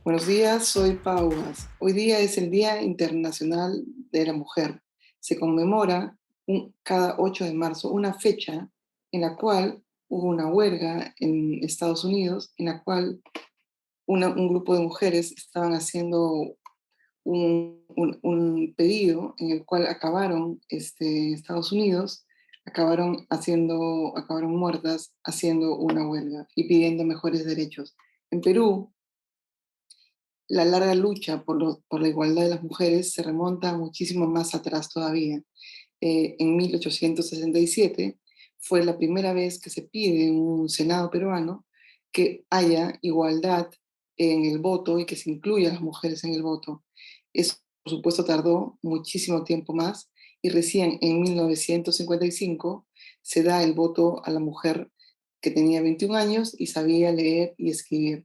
Buenos días, soy Pau Uvas. Hoy día es el Día Internacional de la Mujer. Se conmemora cada 8 de marzo una fecha en la cual hubo una huelga en Estados Unidos, en la cual un grupo de mujeres estaban haciendo un pedido en el cual acabaron Estados Unidos, acabaron muertas haciendo una huelga y pidiendo mejores derechos. En Perú, la larga lucha por la igualdad de las mujeres se remonta muchísimo más atrás todavía. En 1867 fue la primera vez que se pide en un Senado peruano que haya igualdad en el voto y que se incluya a las mujeres en el voto. Eso, por supuesto, tardó muchísimo tiempo más y recién en 1955 se da el voto a la mujer que tenía 21 años y sabía leer y escribir.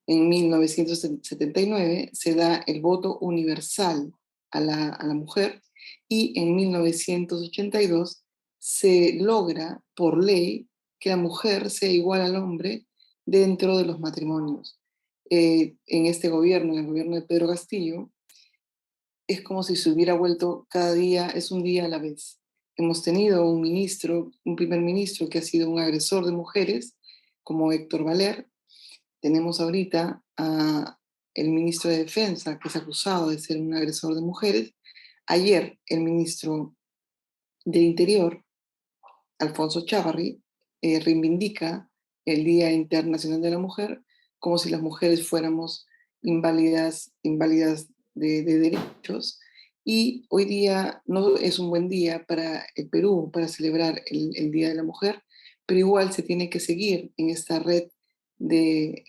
En 1979 se da el voto universal a la mujer y en 1982 se logra por ley que la mujer sea igual al hombre dentro de los matrimonios. En este gobierno, en el gobierno de Pedro Castillo, es como si se hubiera vuelto cada día, es un día a la vez. Hemos tenido un primer ministro que ha sido un agresor de mujeres, como Héctor Valer. Tenemos ahorita a el ministro de Defensa, que es acusado de ser un agresor de mujeres. Ayer, el ministro del Interior, Alfonso Chávarri, reivindica el Día Internacional de la Mujer como si las mujeres fuéramos inválidas de derechos. Y hoy día no es un buen día para el Perú para celebrar el Día de la Mujer, pero igual se tiene que seguir en esta red de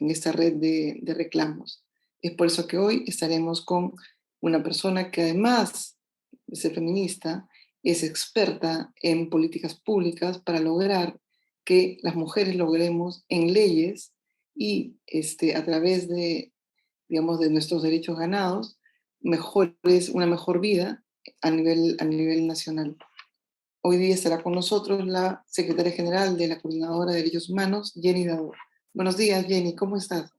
reclamos. Es por eso que hoy estaremos con una persona que, además de ser feminista, es experta en políticas públicas para lograr que las mujeres logremos en leyes y a través de, digamos, de nuestros derechos ganados, una mejor vida a nivel nacional. Hoy día estará con nosotros la secretaria general de la Coordinadora de Derechos Humanos, Jenny Dador. Buenos días, Jenny, ¿cómo estás?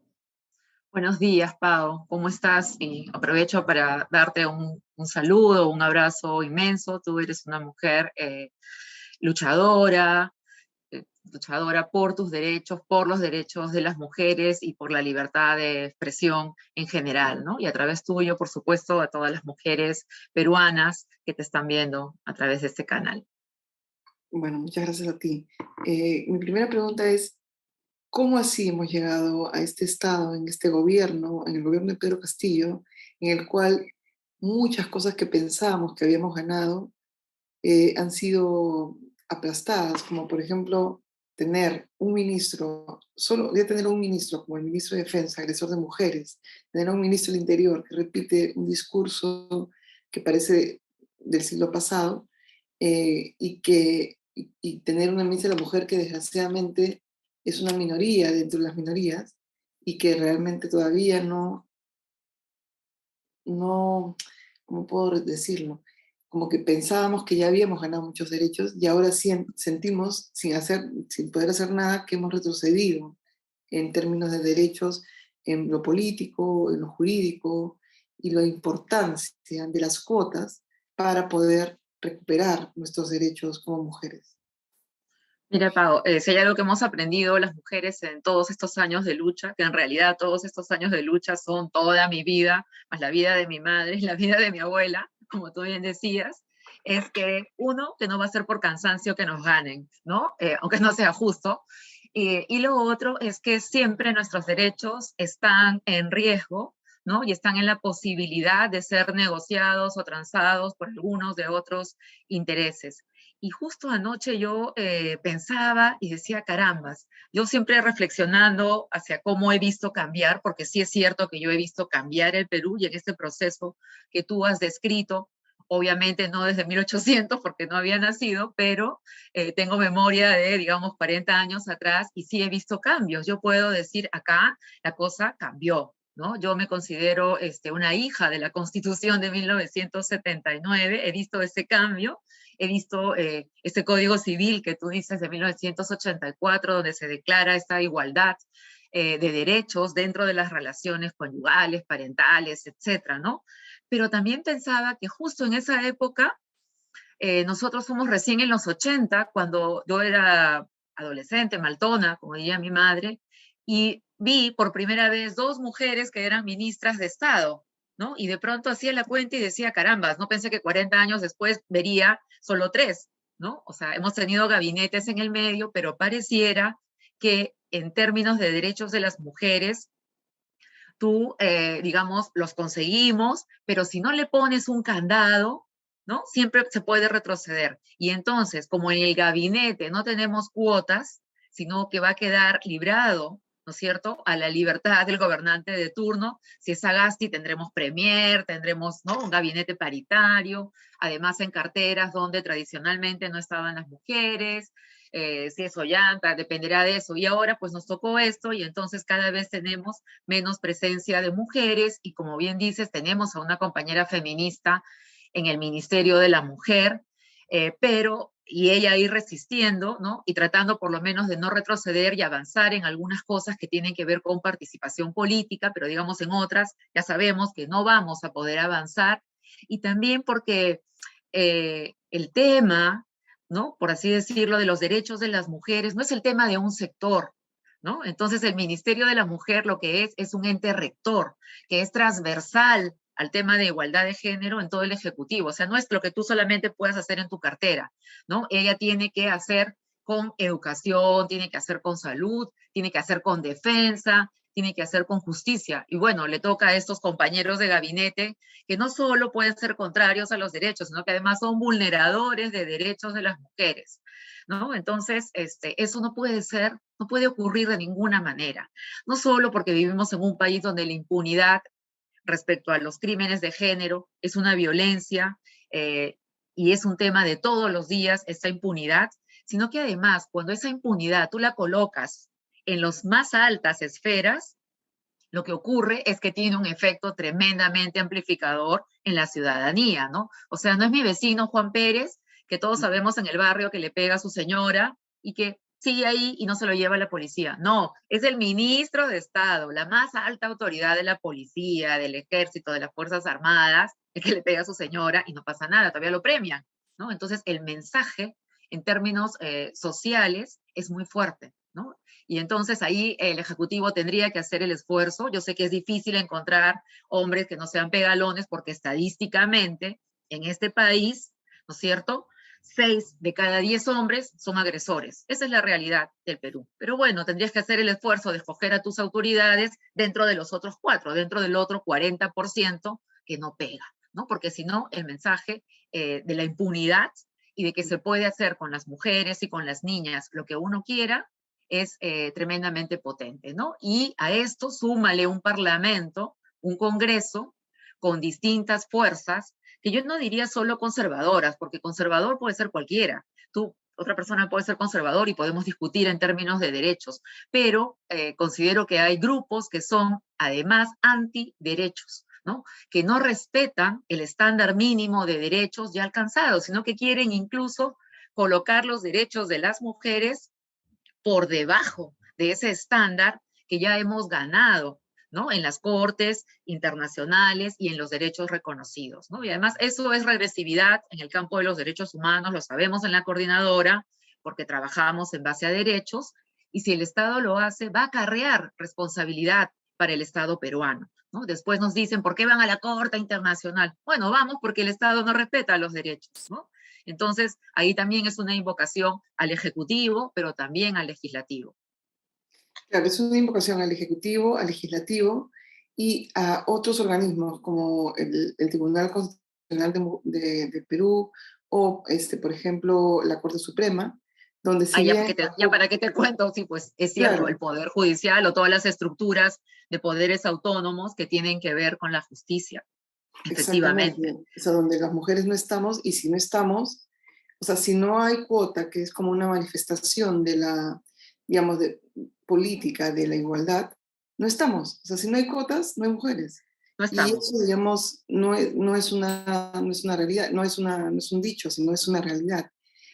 Buenos días, Pau. ¿Cómo estás? Y aprovecho para darte un saludo, un abrazo inmenso. Tú eres una mujer luchadora, luchadora por tus derechos, por los derechos de las mujeres y por la libertad de expresión en general, ¿no? Y a través tuyo, por supuesto, a todas las mujeres peruanas que te están viendo a través de este canal. Bueno, muchas gracias a ti. Mi primera pregunta es, ¿cómo así hemos llegado a este estado, en este gobierno, en el gobierno de Pedro Castillo, en el cual muchas cosas que pensábamos que habíamos ganado han sido aplastadas, como por ejemplo tener un ministro, solo de tener un ministro como el ministro de Defensa, agresor de mujeres, tener a un ministro del Interior que repite un discurso que parece del siglo pasado, y tener una ministra de la mujer que desgraciadamente es una minoría dentro de las minorías y que realmente todavía no, ¿cómo puedo decirlo? Como que pensábamos que ya habíamos ganado muchos derechos y ahora sentimos, sin poder hacer nada, que hemos retrocedido en términos de derechos, en lo político, en lo jurídico y la importancia de las cuotas para poder recuperar nuestros derechos como mujeres. Mira, Pau, si hay algo que hemos aprendido las mujeres en todos estos años de lucha, que en realidad todos estos años de lucha son toda mi vida, más la vida de mi madre, la vida de mi abuela, como tú bien decías, es que uno, que no va a ser por cansancio que nos ganen, ¿no? Aunque no sea justo. Y lo otro es que siempre nuestros derechos están en riesgo, ¿no? Y están en la posibilidad de ser negociados o transados por algunos de otros intereses. Y justo anoche yo pensaba y decía, carambas, yo siempre reflexionando hacia cómo he visto cambiar, porque sí es cierto que yo he visto cambiar el Perú y en este proceso que tú has descrito, obviamente no desde 1800 porque no había nacido, pero tengo memoria de, digamos, 40 años atrás y sí he visto cambios. Yo puedo decir acá la cosa cambió, ¿no? Yo me considero una hija de la Constitución de 1979, he visto ese cambio, he visto este Código Civil que tú dices de 1984, donde se declara esta igualdad. de derechos dentro de las relaciones conyugales, parentales, etcétera, ¿no? Pero también pensaba que justo en esa época, nosotros fuimos recién en los 80, cuando yo era adolescente, maltona, como diría mi madre, y vi por primera vez dos mujeres que eran ministras de Estado, ¿no? Y de pronto hacía la cuenta y decía, carambas, no pensé que 40 años después vería solo tres, ¿no? O sea, hemos tenido gabinetes en el medio, pero pareciera que en términos de derechos de las mujeres, tú, digamos, los conseguimos, pero si no le pones un candado, ¿no? Siempre se puede retroceder. Y entonces, como en el gabinete no tenemos cuotas, sino que va a quedar librado, ¿no es cierto?, a la libertad del gobernante de turno. Si es Sagasti, tendremos premier, tendremos, ¿no?, un gabinete paritario, además en carteras donde tradicionalmente no estaban las mujeres, si es Ollanta, dependerá de eso. Y ahora pues nos tocó esto y entonces cada vez tenemos menos presencia de mujeres y como bien dices, tenemos a una compañera feminista en el Ministerio de la Mujer, y ella ahí resistiendo, ¿no? Y tratando por lo menos de no retroceder y avanzar en algunas cosas que tienen que ver con participación política, pero digamos en otras ya sabemos que no vamos a poder avanzar. Y también porque el tema, ¿no? Por así decirlo, de los derechos de las mujeres no es el tema de un sector, ¿no? Entonces el Ministerio de la Mujer lo que es un ente rector, que es transversal al tema de igualdad de género en todo el Ejecutivo. O sea, no es lo que tú solamente puedas hacer en tu cartera, ¿no? Ella tiene que hacer con educación, tiene que hacer con salud, tiene que hacer con defensa, tiene que hacer con justicia. Y bueno, le toca a estos compañeros de gabinete que no solo pueden ser contrarios a los derechos, sino que además son vulneradores de derechos de las mujeres, ¿no? Entonces, eso no puede ser, no puede ocurrir de ninguna manera. No solo porque vivimos en un país donde la impunidad respecto a los crímenes de género es una violencia y es un tema de todos los días, esta impunidad, sino que además cuando esa impunidad tú la colocas en las más altas esferas, lo que ocurre es que tiene un efecto tremendamente amplificador en la ciudadanía, ¿no? O sea, no es mi vecino Juan Pérez, que todos sabemos en el barrio que le pega a su señora y que sigue ahí y no se lo lleva a la policía. No, es el ministro de Estado, la más alta autoridad de la policía, del ejército, de las Fuerzas Armadas, el que le pega a su señora y no pasa nada, todavía lo premian, ¿no? Entonces, el mensaje en términos sociales es muy fuerte, ¿no? Y entonces ahí el Ejecutivo tendría que hacer el esfuerzo. Yo sé que es difícil encontrar hombres que no sean pegalones porque estadísticamente en este país, ¿no es cierto?, 6 de cada 10 hombres son agresores. Esa es la realidad del Perú. Pero bueno, tendrías que hacer el esfuerzo de escoger a tus autoridades dentro de los otros 4, dentro del otro 40% que no pega, ¿no? Porque si no, el mensaje de la impunidad y de que se puede hacer con las mujeres y con las niñas lo que uno quiera, es tremendamente potente, ¿no? Y a esto súmale un parlamento, un congreso con distintas fuerzas, que yo no diría solo conservadoras, porque conservador puede ser cualquiera. Tú, otra persona puede ser conservador y podemos discutir en términos de derechos, pero considero que hay grupos que son además antiderechos, ¿no? Que no respetan el estándar mínimo de derechos ya alcanzados, sino que quieren incluso colocar los derechos de las mujeres por debajo de ese estándar que ya hemos ganado, ¿no? En las cortes internacionales y en los derechos reconocidos, ¿no? Y además eso es regresividad en el campo de los derechos humanos, lo sabemos en la coordinadora, porque trabajamos en base a derechos, y si el Estado lo hace, va a acarrear responsabilidad para el Estado peruano, ¿no? Después nos dicen, ¿por qué van a la Corte Internacional? Bueno, vamos porque el Estado no respeta los derechos, ¿no? Entonces, ahí también es una invocación al Ejecutivo, pero también al Legislativo. Claro, es una invocación al Ejecutivo, al Legislativo y a otros organismos como el Tribunal Constitucional de Perú o, por ejemplo, la Corte Suprema, donde Ah, si ya, bien, ya para qué te cuento, sí, pues es cierto, el claro, Poder Judicial o todas las estructuras de poderes autónomos que tienen que ver con la justicia, exactamente, efectivamente. o sea, donde las mujeres no estamos y si no estamos, o sea, si no hay cuota, que es como una manifestación de la, digamos, de política de la igualdad, no estamos. O sea, si no hay cuotas, no hay mujeres. No Y estamos. eso, digamos, no es una realidad, no es un dicho, sino es una realidad.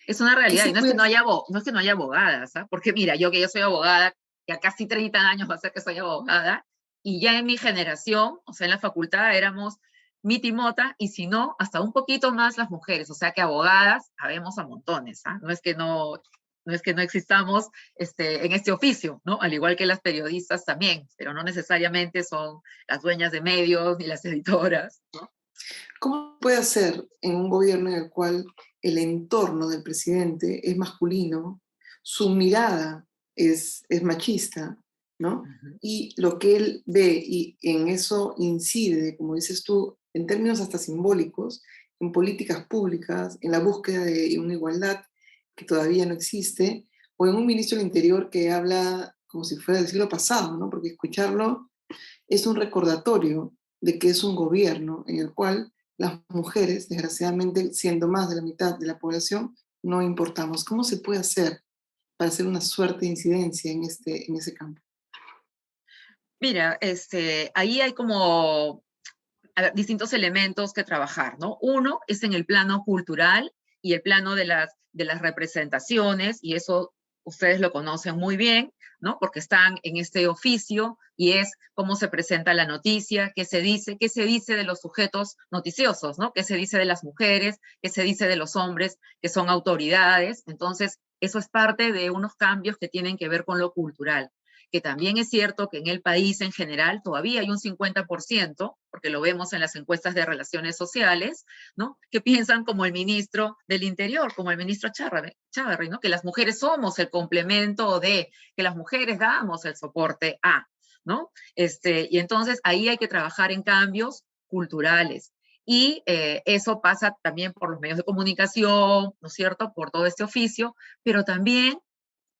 Es una ¿Qué realidad, se y no es puede que no hacer? haya, no es que no haya abogadas, ¿ah? Porque mira, yo que yo soy abogada, ya casi 30 años va a ser que soy abogada, y ya en mi generación, o sea, en la facultad éramos mita y mota, y si no, hasta un poquito más las mujeres, o sea que abogadas habemos a montones, ¿ah? No es que no existamos en este oficio, ¿no? Al igual que las periodistas también, pero no necesariamente son las dueñas de medios ni las editoras, ¿no? ¿Cómo puede hacer en un gobierno en el cual el entorno del presidente es masculino, su mirada es machista, ¿no? Ujú. Y lo que él ve y en eso incide, como dices tú, en términos hasta simbólicos, en políticas públicas, en la búsqueda de una igualdad que todavía no existe, o en un ministro del Interior que habla como si fuera del siglo pasado, ¿no? Porque escucharlo es un recordatorio de que es un gobierno en el cual las mujeres, desgraciadamente siendo más de la mitad de la población, no importamos. ¿Cómo se puede hacer para hacer una suerte de incidencia en ese campo? Mira, ahí hay como a ver, distintos elementos que trabajar, ¿no? Uno es en el plano cultural y el plano de las representaciones, y eso ustedes lo conocen muy bien, ¿no? Porque están en este oficio y es cómo se presenta la noticia, qué se dice de los sujetos noticiosos, ¿no? Qué se dice de las mujeres, qué se dice de los hombres que son autoridades. Entonces, eso es parte de unos cambios que tienen que ver con lo cultural, que también es cierto que en el país en general todavía hay un 50%, porque lo vemos en las encuestas de relaciones sociales, ¿no? Que piensan como el ministro del Interior, como el ministro Chávarri, ¿no? Que las mujeres somos el complemento de, que las mujeres damos el soporte a, ¿no? Y entonces ahí hay que trabajar en cambios culturales. Y eso pasa también por los medios de comunicación, ¿no es cierto? Por todo este oficio, pero también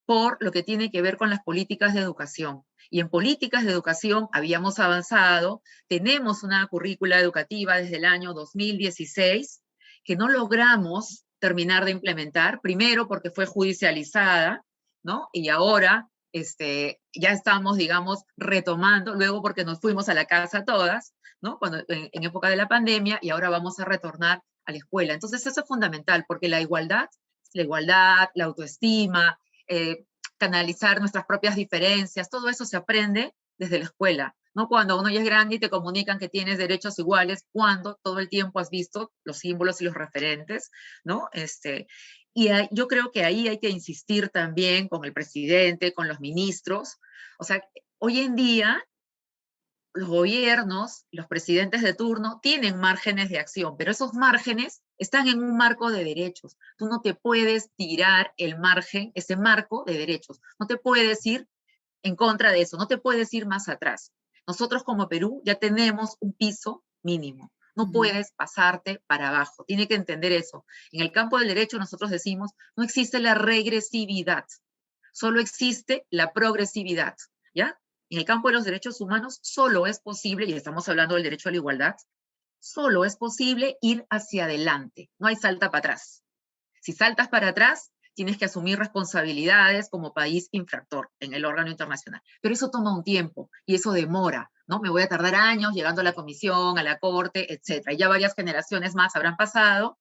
por lo que tiene que ver con las políticas de educación. Y en políticas de educación habíamos avanzado, tenemos una currícula educativa desde el año 2016 que no logramos terminar de implementar, primero porque fue judicializada, ¿no? Y ahora ya estamos, digamos, retomando, luego porque nos fuimos a la casa todas, ¿no? En época de la pandemia, y ahora vamos a retornar a la escuela. Entonces eso es fundamental, porque la igualdad, la autoestima, eh, canalizar nuestras propias diferencias, todo eso se aprende desde la escuela, ¿no? Cuando uno ya es grande y te comunican que tienes derechos iguales, cuando todo el tiempo has visto los símbolos y los referentes, ¿no? Yo creo que ahí hay que insistir también con el presidente, con los ministros. O sea, hoy en día los gobiernos, los presidentes de turno tienen márgenes de acción, pero esos márgenes están en un marco de derechos. Tú no te puedes tirar el margen, ese marco de derechos. No te puedes ir en contra de eso, no te puedes ir más atrás. Nosotros como Perú ya tenemos un piso mínimo. No Ujú. puedes pasarte para abajo. Tiene que entender eso. En el campo del derecho nosotros decimos, no existe la regresividad, solo existe la progresividad, ¿ya? En el campo de los derechos humanos solo es posible, y estamos hablando del derecho a la igualdad, solo es posible ir hacia adelante, no hay salta para atrás. Si saltas para atrás, tienes que asumir responsabilidades como país infractor en el órgano internacional. Pero eso toma un tiempo y eso demora, ¿no? Me voy a tardar años llegando a la comisión, a la corte, etcétera. Ya varias generaciones más habrán pasado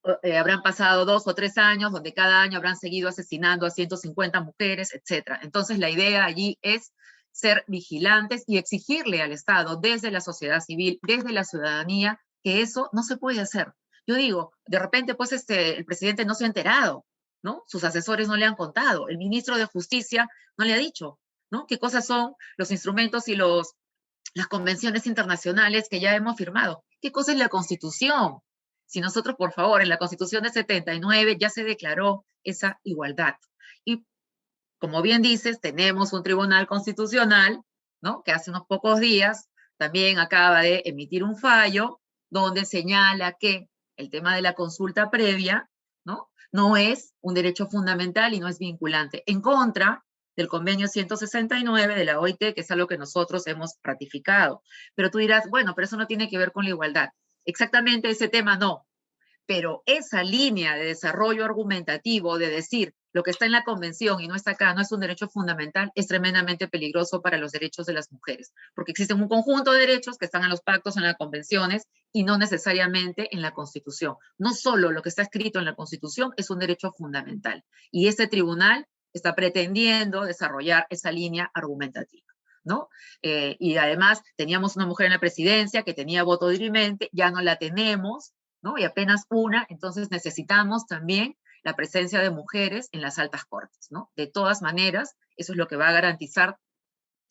2 o 3 años, donde cada año habrán seguido asesinando a 150 mujeres, etcétera. Entonces la idea allí es ser vigilantes y exigirle al Estado desde la sociedad civil, desde la ciudadanía, que eso no se puede hacer. Yo digo, de repente, pues el presidente no se ha enterado, ¿no? Sus asesores no le han contado, el ministro de Justicia no le ha dicho, ¿no? ¿Qué cosas son los instrumentos y las convenciones internacionales que ya hemos firmado? ¿Qué cosa es la Constitución? Si nosotros, por favor, en la Constitución de 79 ya se declaró esa igualdad. Y como bien dices, tenemos un tribunal constitucional, ¿no? Que hace unos pocos días también acaba de emitir un fallo donde señala que el tema de la consulta previa, ¿no? No es un derecho fundamental y no es vinculante, en contra del convenio 169 de la OIT, que es algo que nosotros hemos ratificado. Pero tú dirás, bueno, pero eso no tiene que ver con la igualdad. Exactamente ese tema no, pero esa línea de desarrollo argumentativo de decir lo que está en la convención y no está acá, no es un derecho fundamental, es tremendamente peligroso para los derechos de las mujeres, porque existen un conjunto de derechos que están en los pactos, en las convenciones y no necesariamente en la Constitución. No solo lo que está escrito en la Constitución es un derecho fundamental, y ese tribunal está pretendiendo desarrollar esa línea argumentativa, ¿no? Y además teníamos una mujer en la presidencia que tenía voto dirimente, ya no la tenemos, ¿no? Y apenas una, entonces necesitamos también la presencia de mujeres en las altas cortes, ¿no? De todas maneras, eso es lo que va a garantizar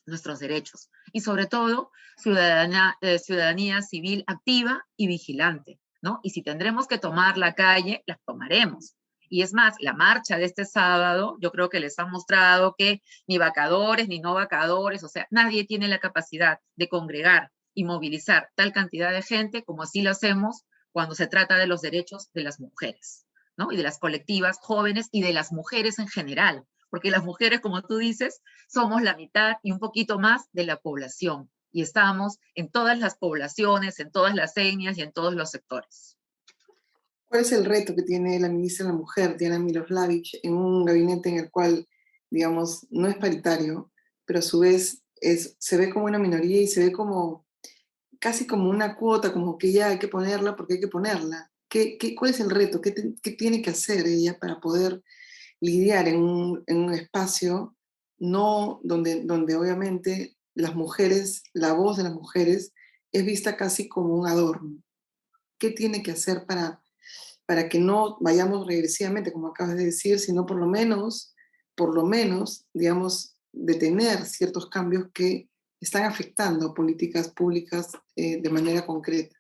nuestros derechos. Y sobre todo, ciudadanía civil activa y vigilante, ¿no? Y si tendremos que tomar la calle, las tomaremos. Y es más, la marcha de este sábado, yo creo que les ha mostrado que ni vacadores, ni no vacadores, o sea, nadie tiene la capacidad de congregar y movilizar tal cantidad de gente como así lo hacemos cuando se trata de los derechos de las mujeres, ¿no? Y de las colectivas jóvenes y de las mujeres en general, porque las mujeres, como tú dices, somos la mitad y un poquito más de la población, y estamos en todas las poblaciones, en todas las etnias y en todos los sectores. ¿Cuál es el reto que tiene la ministra de la Mujer, Diana Miloslavich, en un gabinete en el cual, digamos, no es paritario, pero a su vez se ve como una minoría y se ve como casi como una cuota, como que ya hay que ponerla porque hay que ponerla? ¿Cuál es el reto? ¿Qué tiene que hacer ella para poder lidiar en un espacio no donde obviamente las mujeres, la voz de las mujeres es vista casi como un adorno? ¿Qué tiene que hacer para que no vayamos regresivamente, como acabas de decir, sino por lo menos, digamos, detener ciertos cambios que están afectando políticas públicas de manera concreta?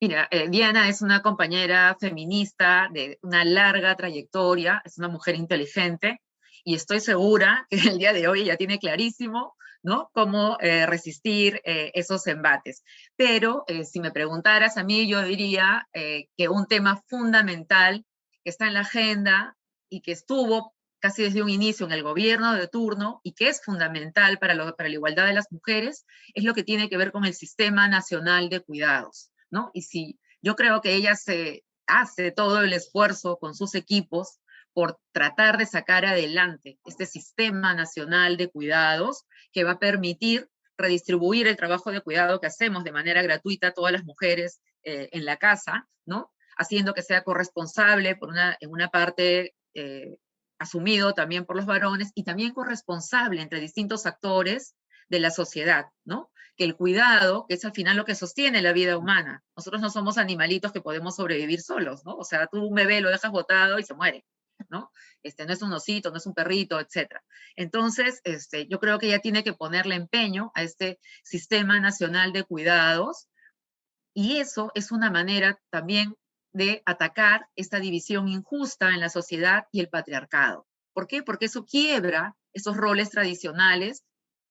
Mira, Diana es una compañera feminista de una larga trayectoria, es una mujer inteligente y estoy segura que el día de hoy ella tiene clarísimo, ¿no?, cómo resistir esos embates. Pero si me preguntaras a mí, yo diría que un tema fundamental que está en la agenda y que estuvo casi desde un inicio en el gobierno de turno y que es fundamental para la igualdad de las mujeres, es lo que tiene que ver con el Sistema Nacional de Cuidados, ¿no? Y si yo creo que ella se hace todo el esfuerzo con sus equipos por tratar de sacar adelante este Sistema Nacional de Cuidados que va a permitir redistribuir el trabajo de cuidado que hacemos de manera gratuita a todas las mujeres en la casa, ¿no? Haciendo que sea corresponsable en una parte asumido también por los varones y también corresponsable entre distintos actores de la sociedad, ¿no? Que el cuidado, que es al final lo que sostiene la vida humana. Nosotros no somos animalitos que podemos sobrevivir solos, ¿no? O sea, tú un bebé lo dejas botado y se muere, ¿no? No es un osito, no es un perrito, etc. Entonces, yo creo que ella tiene que ponerle empeño a este Sistema Nacional de Cuidados y eso es una manera también de atacar esta división injusta en la sociedad y el patriarcado. ¿Por qué? Porque eso quiebra esos roles tradicionales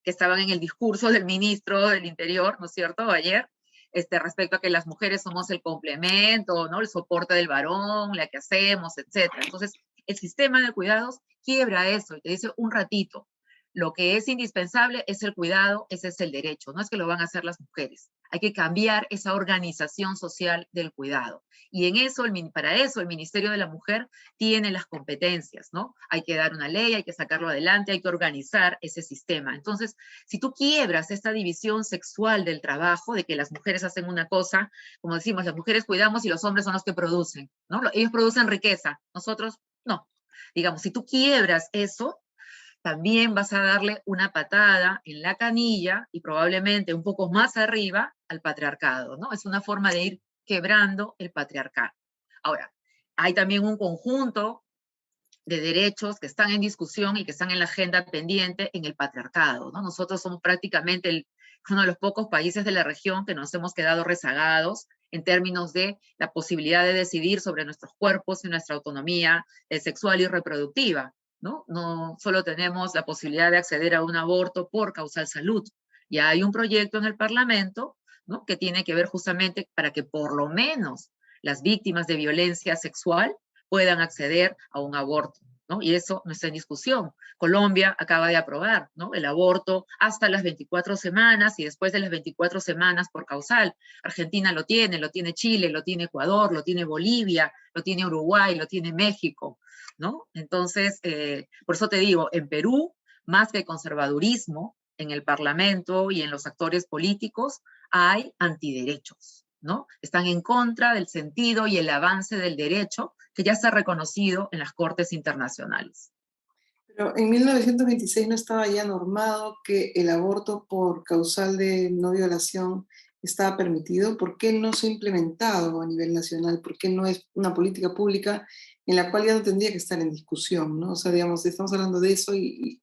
que estaban en el discurso del ministro del Interior, ¿no es cierto?, ayer, respecto a que las mujeres somos el complemento, ¿no?, el soporte del varón, la que hacemos, etcétera. Entonces, el sistema de cuidados quiebra eso y te dice un ratito, lo que es indispensable es el cuidado, ese es el derecho, no es que lo van a hacer las mujeres. Hay que cambiar esa organización social del cuidado. Y para eso el Ministerio de la Mujer tiene las competencias, ¿no? Hay que dar una ley, hay que sacarlo adelante, hay que organizar ese sistema. Entonces, si tú quiebras esta división sexual del trabajo, de que las mujeres hacen una cosa, como decimos, las mujeres cuidamos y los hombres son los que producen, ¿no? Ellos producen riqueza, nosotros no. Digamos, si tú quiebras eso, también vas a darle una patada en la canilla y probablemente un poco más arriba al patriarcado, ¿no? Es una forma de ir quebrando el patriarcado. Ahora, hay también un conjunto de derechos que están en discusión y que están en la agenda pendiente en el patriarcado, ¿no? Nosotros somos prácticamente uno de los pocos países de la región que nos hemos quedado rezagados en términos de la posibilidad de decidir sobre nuestros cuerpos y nuestra autonomía sexual y reproductiva, ¿no? No solo tenemos la posibilidad de acceder a un aborto por causal salud. Ya hay un proyecto en el Parlamento, ¿no?, que tiene que ver justamente para que por lo menos las víctimas de violencia sexual puedan acceder a un aborto, ¿no? Y eso no está en discusión. Colombia acaba de aprobar, ¿no?, el aborto hasta las 24 semanas y después de las 24 semanas por causal. Argentina lo tiene Chile, lo tiene Ecuador, lo tiene Bolivia, lo tiene Uruguay, lo tiene México, ¿no? Entonces, por eso te digo, en Perú, más que conservadurismo en el Parlamento y en los actores políticos, hay antiderechos, ¿no? Están en contra del sentido y el avance del derecho que ya está reconocido en las cortes internacionales. Pero en 1926 no estaba ya normado que el aborto por causal de no violación estaba permitido. ¿Por qué no se ha implementado a nivel nacional? ¿Por qué no es una política pública en la cual ya no tendría que estar en discusión, ¿no? O sea, digamos, estamos hablando de eso y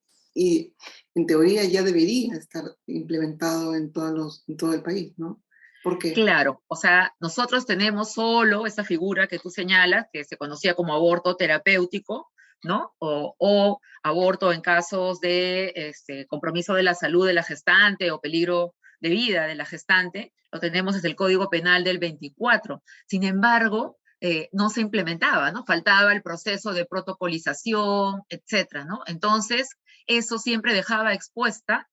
en teoría ya debería estar implementado en todo el país, ¿no? ¿Por qué? Claro, o sea, nosotros tenemos solo esa figura que tú señalas, que se conocía como aborto terapéutico, ¿no? O aborto en casos de compromiso de la salud de la gestante o peligro de vida de la gestante, lo tenemos desde el Código Penal del 24. Sin embargo, no se implementaba, ¿no? Faltaba el proceso de protocolización, etcétera, ¿no? Entonces, eso siempre dejaba expuesta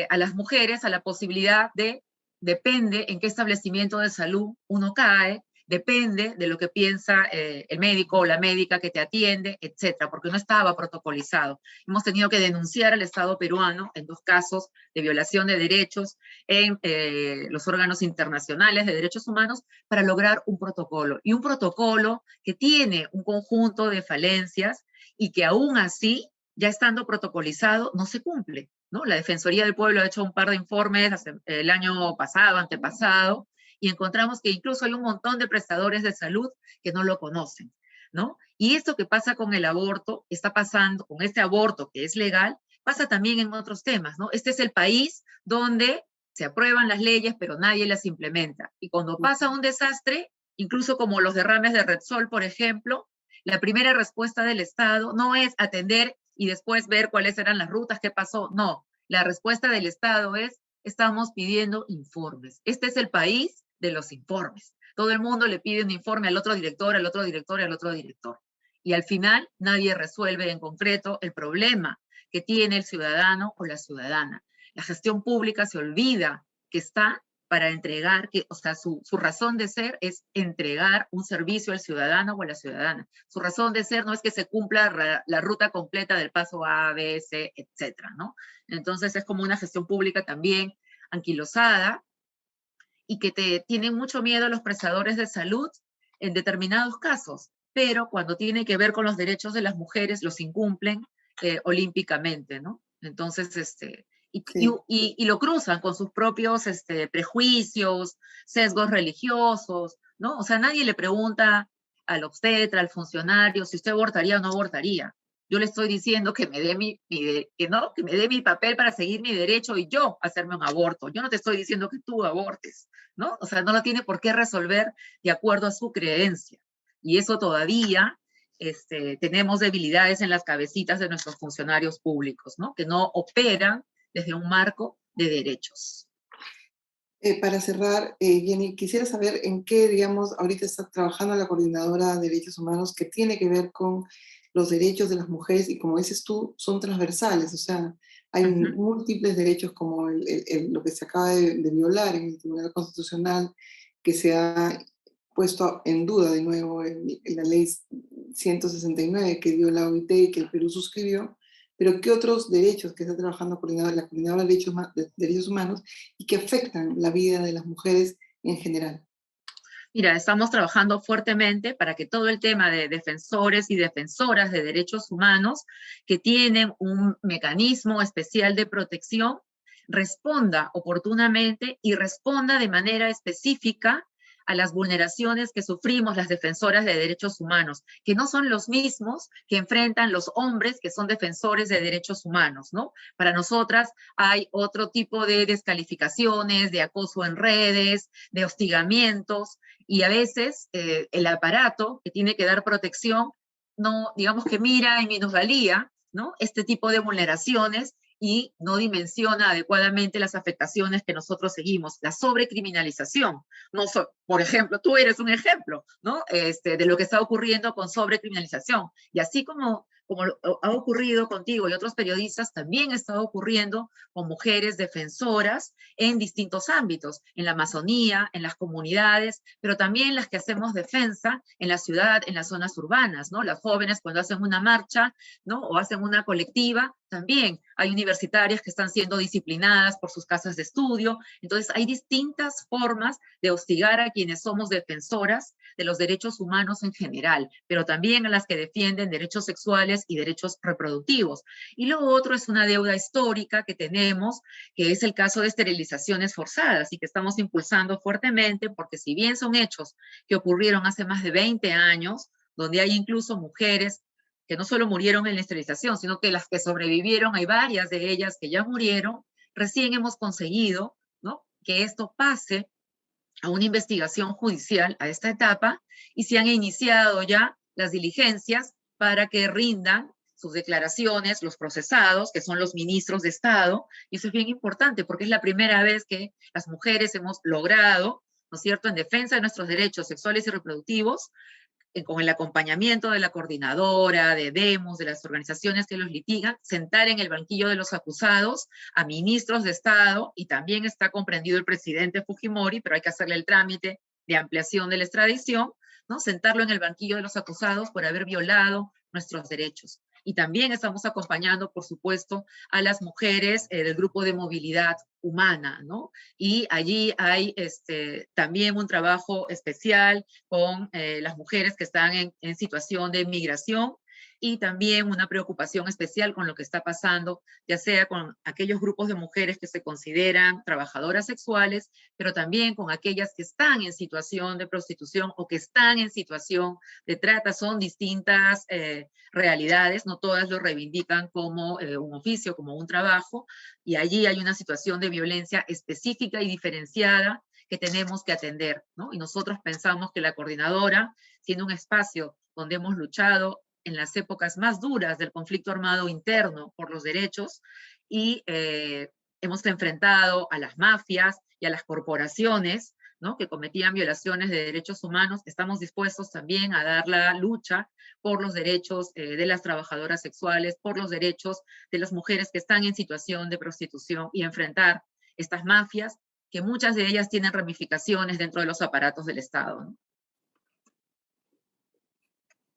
a las mujeres a la posibilidad de depende en qué establecimiento de salud uno cae, depende de lo que piensa el médico o la médica que te atiende, etcétera, porque no estaba protocolizado. Hemos tenido que denunciar al Estado peruano en 2 casos de violación de derechos en los órganos internacionales de derechos humanos para lograr un protocolo. Y un protocolo que tiene un conjunto de falencias y que aún así, ya estando protocolizado, no se cumple. ¿No? La Defensoría del Pueblo ha hecho un par de informes el año pasado, antepasado, y encontramos que incluso hay un montón de prestadores de salud que no lo conocen, ¿no? Y esto que pasa con el aborto, está pasando con este aborto que es legal, pasa también en otros temas, ¿no? Este es el país donde se aprueban las leyes, pero nadie las implementa. Y cuando pasa un desastre, incluso como los derrames de Repsol, por ejemplo, la primera respuesta del Estado no es atender y después ver cuáles eran las rutas, qué pasó. No, la respuesta del Estado es, estamos pidiendo informes. Este es el país de los informes. Todo el mundo le pide un informe al otro director, al otro director y al otro director. Y al final nadie resuelve en concreto el problema que tiene el ciudadano o la ciudadana. La gestión pública se olvida que está para entregar, que, o sea, su razón de ser es entregar un servicio al ciudadano o a la ciudadana. Su razón de ser no es que se cumpla la ruta completa del paso A, B, C, etcétera, ¿no? Entonces es como una gestión pública también anquilosada y que tienen mucho miedo a los prestadores de salud en determinados casos, pero cuando tiene que ver con los derechos de las mujeres los incumplen olímpicamente, ¿no? Entonces, Sí. y lo cruzan con sus propios prejuicios, sesgos religiosos, ¿no? O sea, nadie le pregunta al obstetra, al funcionario, si usted abortaría o no abortaría. Yo le estoy diciendo que me dé que no, que me dé mi papel para seguir mi derecho y yo hacerme un aborto. Yo no te estoy diciendo que tú abortes, ¿no? O sea, no lo tiene por qué resolver de acuerdo a su creencia. Y eso todavía tenemos debilidades en las cabecitas de nuestros funcionarios públicos, ¿no? Que no operan desde un marco de derechos. Para cerrar, Jenny, quisiera saber en qué, digamos, ahorita está trabajando la Coordinadora de Derechos Humanos que tiene que ver con los derechos de las mujeres y como dices tú, son transversales, o sea, hay Uh -huh. múltiples derechos como lo que se acaba de violar en el Tribunal Constitucional, que se ha puesto en duda de nuevo en la ley 169 que dio la OIT y que el Perú suscribió, pero qué otros derechos que está trabajando la Coordinadora de Derechos Humanos y que afectan la vida de las mujeres en general. Mira, estamos trabajando fuertemente para que todo el tema de defensores y defensoras de derechos humanos que tienen un mecanismo especial de protección responda oportunamente y responda de manera específica a las vulneraciones que sufrimos las defensoras de derechos humanos, que no son los mismos que enfrentan los hombres que son defensores de derechos humanos, ¿no? Para nosotras hay otro tipo de descalificaciones, de acoso en redes, de hostigamientos, y a veces el aparato que tiene que dar protección no, digamos que mira en minusvalía, ¿no? Este tipo de vulneraciones y no dimensiona adecuadamente las afectaciones que nosotros seguimos. La sobrecriminalización. No por ejemplo, tú eres un ejemplo, ¿no? De lo que está ocurriendo con sobrecriminalización. Y así como ha ocurrido contigo y otros periodistas, también está ocurriendo con mujeres defensoras en distintos ámbitos, en la Amazonía, en las comunidades, pero también las que hacemos defensa en la ciudad, en las zonas urbanas, ¿no? Las jóvenes cuando hacen una marcha, ¿no? O hacen una colectiva, también hay universitarias que están siendo disciplinadas por sus casas de estudio. Entonces, hay distintas formas de hostigar a quienes somos defensoras de los derechos humanos en general, pero también a las que defienden derechos sexuales y derechos reproductivos. Y lo otro es una deuda histórica que tenemos, que es el caso de esterilizaciones forzadas y que estamos impulsando fuertemente, porque si bien son hechos que ocurrieron hace más de 20 años, donde hay incluso mujeres que no solo murieron en la esterilización, sino que las que sobrevivieron, hay varias de ellas que ya murieron, recién hemos conseguido, ¿no?, que esto pase a una investigación judicial a esta etapa y se han iniciado ya las diligencias para que rindan sus declaraciones los procesados, que son los ministros de Estado, y eso es bien importante porque es la primera vez que las mujeres hemos logrado, ¿no es cierto?, en defensa de nuestros derechos sexuales y reproductivos, con el acompañamiento de la coordinadora, de Demos, de las organizaciones que los litigan, sentar en el banquillo de los acusados a ministros de Estado, y también está comprendido el presidente Fujimori, pero hay que hacerle el trámite de ampliación de la extradición, ¿no?, sentarlo en el banquillo de los acusados por haber violado nuestros derechos. Y también estamos acompañando, por supuesto, a las mujeres del grupo de movilidad humana, ¿no? Y allí hay también un trabajo especial con las mujeres que están en situación de migración, y también una preocupación especial con lo que está pasando, ya sea con aquellos grupos de mujeres que se consideran trabajadoras sexuales, pero también con aquellas que están en situación de prostitución o que están en situación de trata. Son distintas realidades, no todas lo reivindican como un oficio, como un trabajo, y allí hay una situación de violencia específica y diferenciada que tenemos que atender, ¿no? Y nosotros pensamos que la coordinadora, siendo un espacio donde hemos luchado en las épocas más duras del conflicto armado interno por los derechos, y hemos enfrentado a las mafias y a las corporaciones, ¿no?, que cometían violaciones de derechos humanos, estamos dispuestos también a dar la lucha por los derechos de las trabajadoras sexuales, por los derechos de las mujeres que están en situación de prostitución, y enfrentar estas mafias, que muchas de ellas tienen ramificaciones dentro de los aparatos del Estado, ¿no?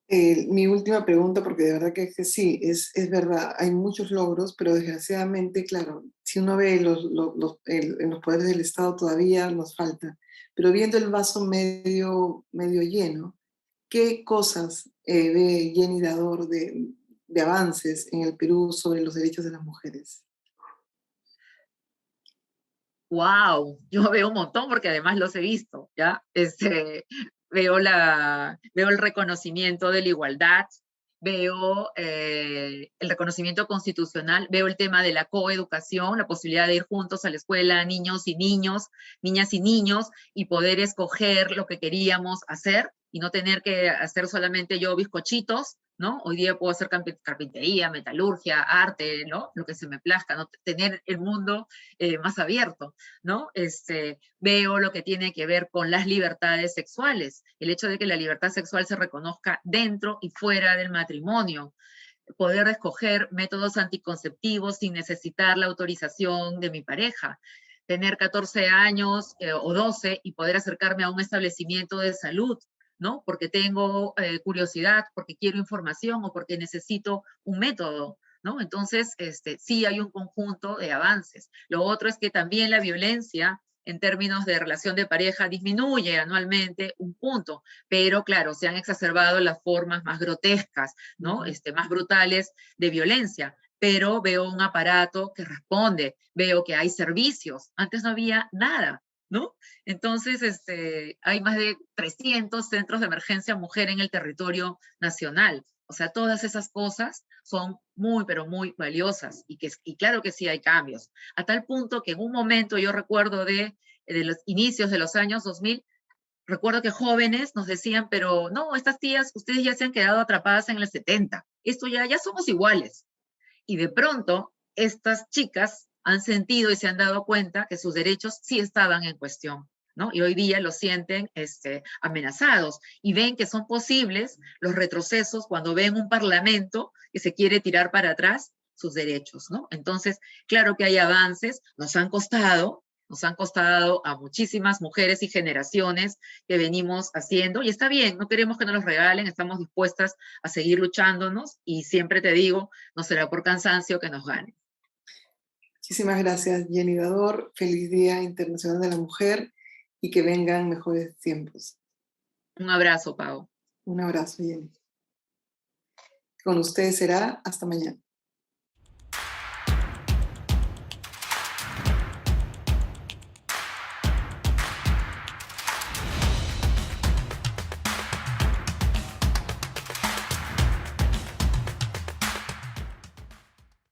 Mi última pregunta, porque de verdad que sí, es verdad, hay muchos logros, pero desgraciadamente, claro, si uno ve en los poderes del Estado todavía nos falta. Pero viendo el vaso medio lleno, ¿qué cosas ve Jenny Dador de avances en el Perú sobre los derechos de las mujeres? ¡Wow! Yo veo un montón porque además los he visto, ¿ya? Veo el reconocimiento de la igualdad, veo el reconocimiento constitucional, veo el tema de la coeducación, la posibilidad de ir juntos a la escuela, niños y niños, niñas y niños, y poder escoger lo que queríamos hacer y no tener que hacer solamente yo bizcochitos, ¿no? Hoy día puedo hacer carpintería, metalurgia, arte, ¿no?, lo que se me plazca, ¿no? Tener el mundo más abierto, ¿no? Veo lo que tiene que ver con las libertades sexuales, el hecho de que la libertad sexual se reconozca dentro y fuera del matrimonio, poder escoger métodos anticonceptivos sin necesitar la autorización de mi pareja, tener 14 años o 12 y poder acercarme a un establecimiento de salud, ¿no?, porque tengo curiosidad, porque quiero información o porque necesito un método, ¿no? Entonces, sí hay un conjunto de avances. Lo otro es que también la violencia en términos de relación de pareja disminuye anualmente un punto, pero claro, se han exacerbado las formas más grotescas, ¿no?, más brutales de violencia, pero veo un aparato que responde, veo que hay servicios, antes no había nada, ¿no? Entonces, hay más de 300 centros de emergencia mujer en el territorio nacional. O sea, todas esas cosas son muy, pero muy valiosas, y claro que sí hay cambios. A tal punto que en un momento yo recuerdo de los inicios de los años 2000, recuerdo que jóvenes nos decían, pero no, estas tías, ustedes ya se han quedado atrapadas en el 70, esto ya somos iguales. Y de pronto, estas chicas han sentido y se han dado cuenta que sus derechos sí estaban en cuestión, ¿no? Y hoy día los sienten amenazados y ven que son posibles los retrocesos cuando ven un parlamento que se quiere tirar para atrás sus derechos, ¿no? Entonces, claro que hay avances, nos han costado, nos han costado a muchísimas mujeres y generaciones que venimos haciendo, y está bien, no queremos que nos los regalen, estamos dispuestas a seguir luchándonos, y siempre te digo, no será por cansancio que nos gane. Muchísimas gracias, Jenny Dador. Feliz Día Internacional de la Mujer y que vengan mejores tiempos. Un abrazo, Pau. Un abrazo, Jenny. Con ustedes será hasta mañana.